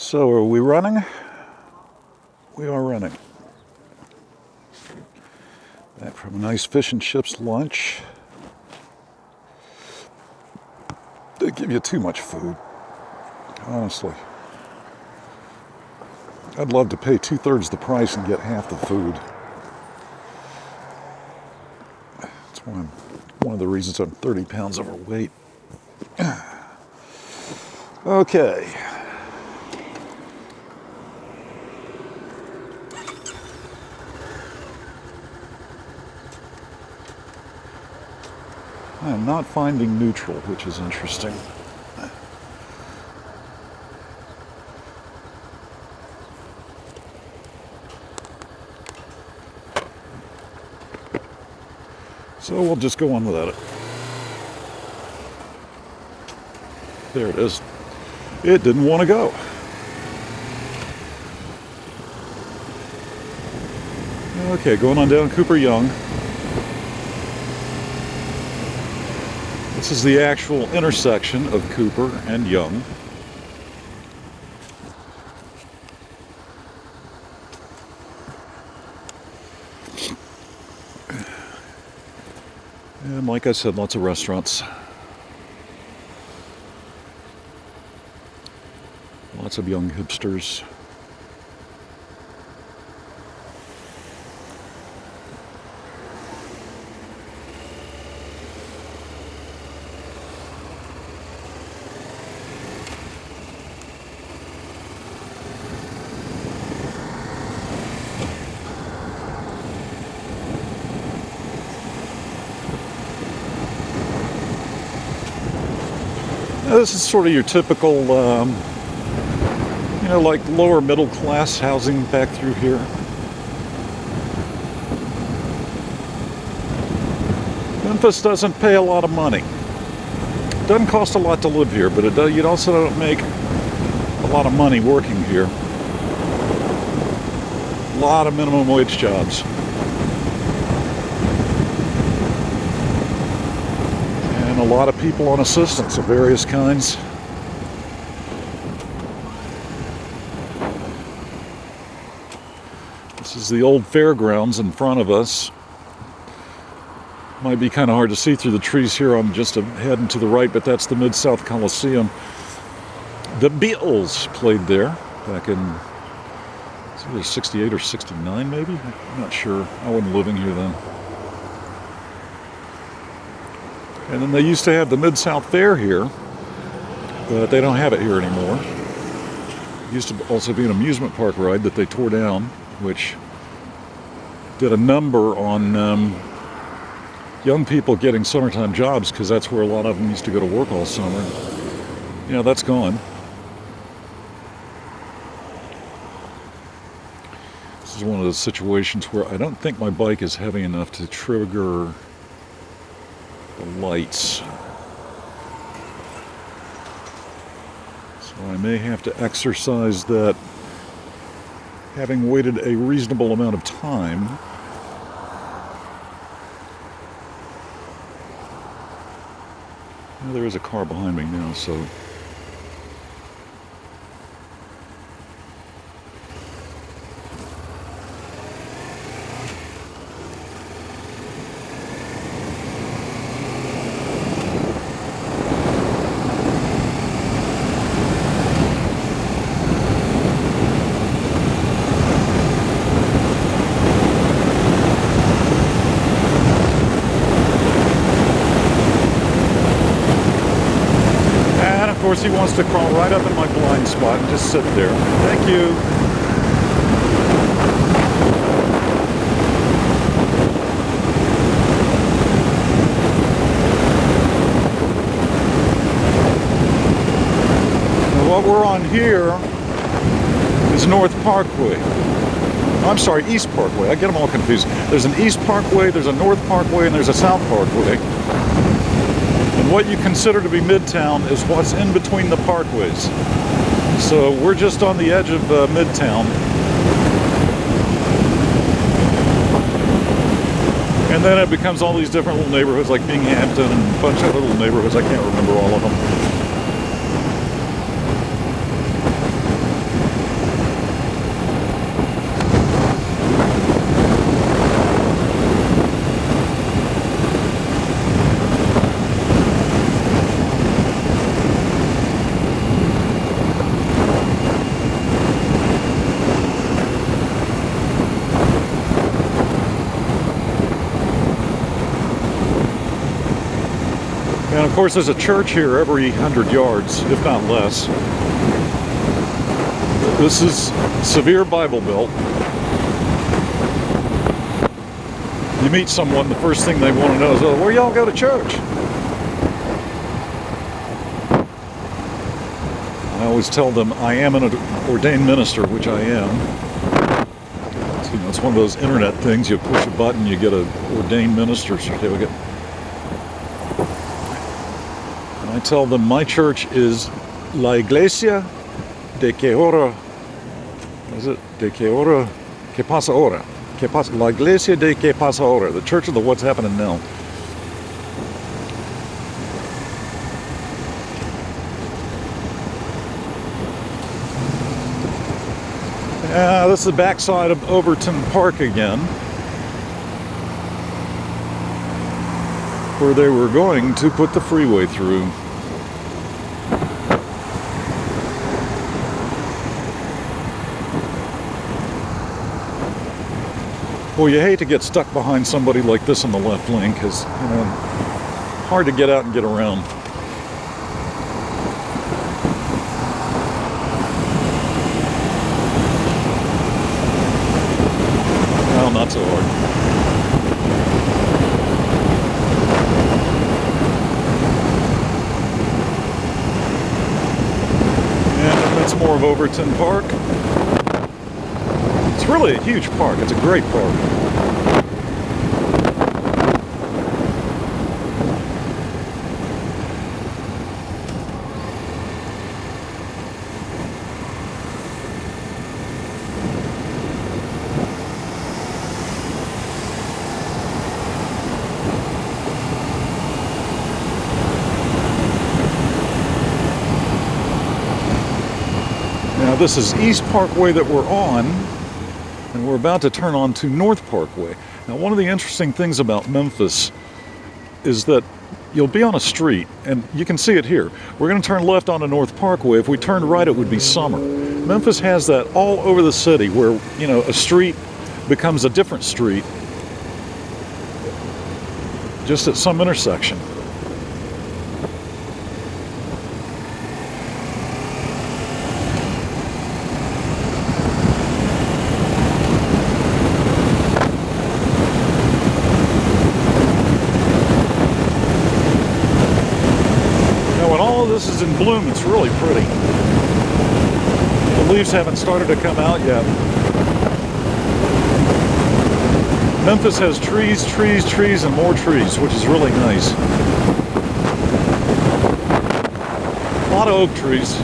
So are we running? We are running. Back from a nice fish and chips lunch. They give you too much food, honestly. I'd love to pay 2/3 the price and get half the food. That's one of the reasons I'm 30 pounds overweight. Okay. I am not finding neutral, which is interesting. So we'll just go on without it. There it is. It didn't want to go. Okay, going on down Cooper Young. This is the actual intersection of Cooper and Young. And like I said, lots of restaurants. Lots of young hipsters. Now, this is sort of your typical like lower middle class housing back through here. Memphis doesn't pay a lot of money. Doesn't cost a lot to live here, but you also don't make a lot of money working here. A lot of minimum wage jobs. And a lot of people on assistance of various kinds. This is the old fairgrounds in front of us. Might be kind of hard to see through the trees here. I'm just heading to the right, but that's the Mid-South Coliseum. The Beatles played there back in either 68 or 69 maybe? I'm not sure. I wasn't living here then. And then they used to have the Mid-South Fair here, but they don't have it here anymore. It used to also be an amusement park ride that they tore down, which did a number on young people getting summertime jobs, because that's where a lot of them used to go to work all summer. That's gone. This is one of those situations where I don't think my bike is heavy enough to trigger the lights. So I may have to exercise that, having waited a reasonable amount of time. Well, there is a car behind me now, so of course, he wants to crawl right up in my blind spot and just sit there. Thank you. Now, what we're on here is North Parkway. I'm sorry, East Parkway. I get them all confused. There's an East Parkway, there's a North Parkway, and there's a South Parkway. What you consider to be Midtown is what's in between the parkways. So we're just on the edge of Midtown. And then it becomes all these different little neighborhoods like Binghamton and a bunch of other little neighborhoods. I can't remember all of them. Of course, there's a church here every 100 yards, if not less. This is severe Bible Belt. You meet someone, the first thing they want to know is, oh, where y'all go to church? I always tell them I am an ordained minister, which I am. So, it's one of those internet things. You push a button, you get an ordained minister certificate. And I tell them my church is La Iglesia de que ora. Is it de que ora que pasa ora? La Iglesia de que pasa ora. The church of the what's happening now. This is the backside of Overton Park again, where they were going to put the freeway through. Well, you hate to get stuck behind somebody like this on the left lane, because, hard to get out and get around. Well, not so hard. And that's more of Overton Park. It's really a huge park. It's a great park. Now this is East Parkway that we're on, and we're about to turn on to North Parkway. Now one of the interesting things about Memphis is that you'll be on a street, and you can see it here. We're going to turn left onto North Parkway. If we turned right, it would be summer. Memphis has that all over the city, where, a street becomes a different street just at some intersection. This is in bloom. It's really pretty. The leaves haven't started to come out yet. Memphis has trees, trees, trees, and more trees, which is really nice. A lot of oak trees,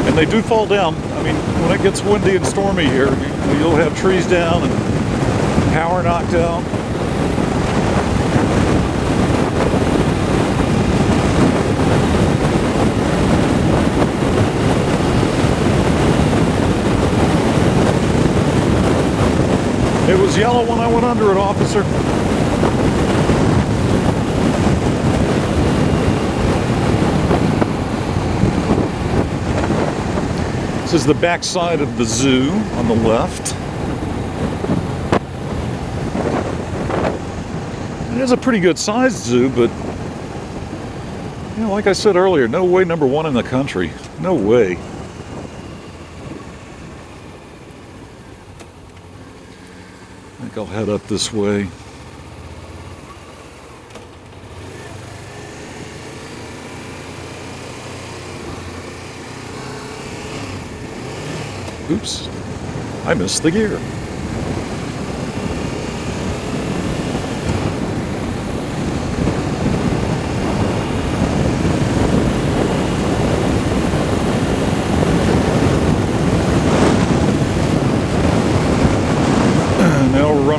and they do fall down. I mean, when it gets windy and stormy here, you'll have trees down and power knocked out. It was yellow when I went under it, officer. This is the back side of the zoo on the left. It is a pretty good sized zoo, but like I said earlier, no way number one in the country. No way. I think I'll head up this way. Oops, I missed the gear.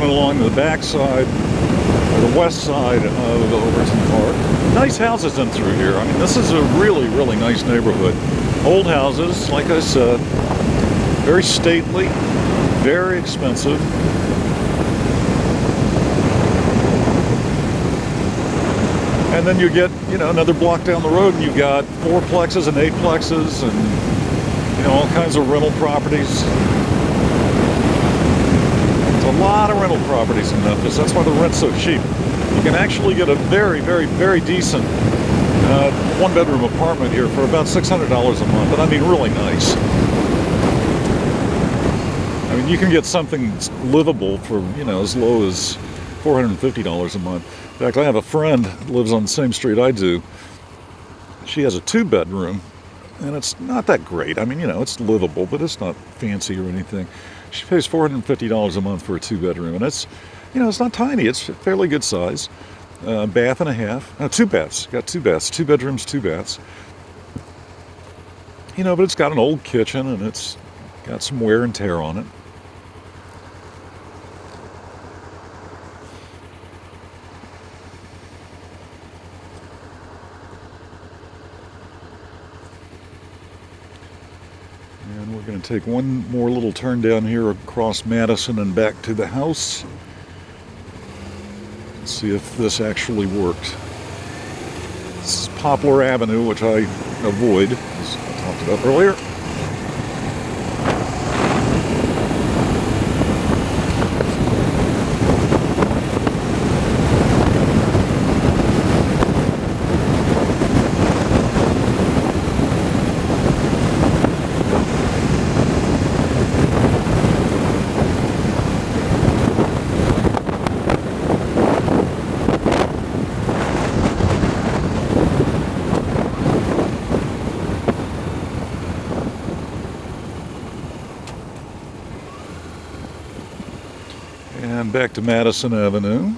Along the back side, or the west side of Overton Park. Nice houses in through here. I mean, this is a really, really nice neighborhood. Old houses, like I said, very stately, very expensive. And then you get, another block down the road and you've got fourplexes and eightplexes and, all kinds of rental properties. A lot of rental properties in Memphis. That's why the rent's so cheap. You can actually get a very, very, very decent one-bedroom apartment here for about $600 a month, and I mean really nice. I mean, you can get something livable for, you know, as low as $450 a month. In fact, I have a friend that lives on the same street I do. She has a 2-bedroom, and it's not that great. I mean, you know, it's livable, but it's not fancy or anything. She pays $450 a month for a 2-bedroom, and it's, you know, it's not tiny. It's fairly good size. Bath and a half. 2 baths. Got 2 baths. 2 bedrooms, 2 baths. You know, but it's got an old kitchen, and it's got some wear and tear on it. And we're going to take one more little turn down here across Madison and back to the house. Let's see if this actually worked. This is Poplar Avenue, which I avoid, as I talked about earlier. And back to Madison Avenue.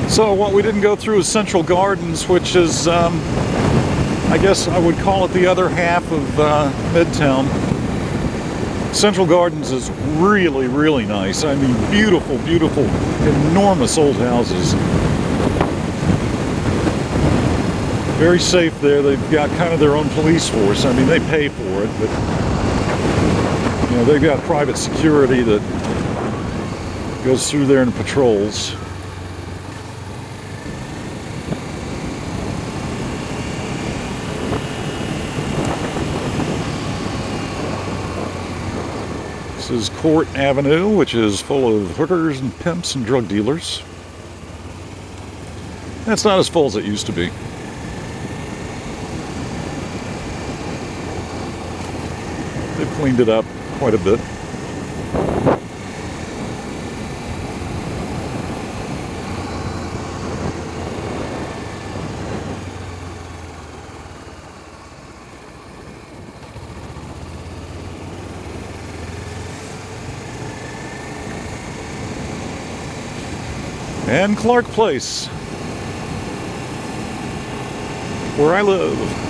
So what we didn't go through is Central Gardens, which is, I guess I would call it the other half of Midtown. Central Gardens is really, really nice. I mean, beautiful, beautiful, enormous old houses. Very safe there. They've got kind of their own police force. I mean, they pay for it, but you know, they've got private security that goes through there and patrols. This is Court Avenue, which is full of hookers and pimps and drug dealers. That's not as full as it used to be. They've cleaned it up quite a bit. And Clark Place, where I live.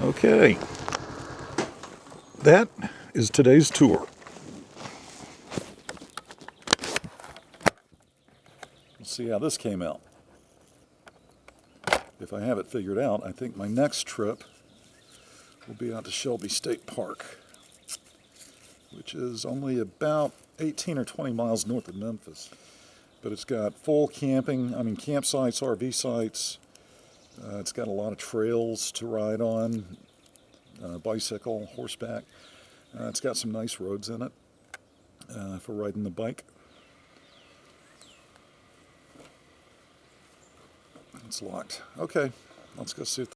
Okay, that is today's tour. Let's see how this came out. If I have it figured out, I think my next trip will be out to Shelby State Park, which is only about 18 or 20 miles north of Memphis. But it's got full camping, campsites, RV sites. It's got a lot of trails to ride on, bicycle, horseback. It's got some nice roads in it for riding the bike. It's locked. Okay, let's go see if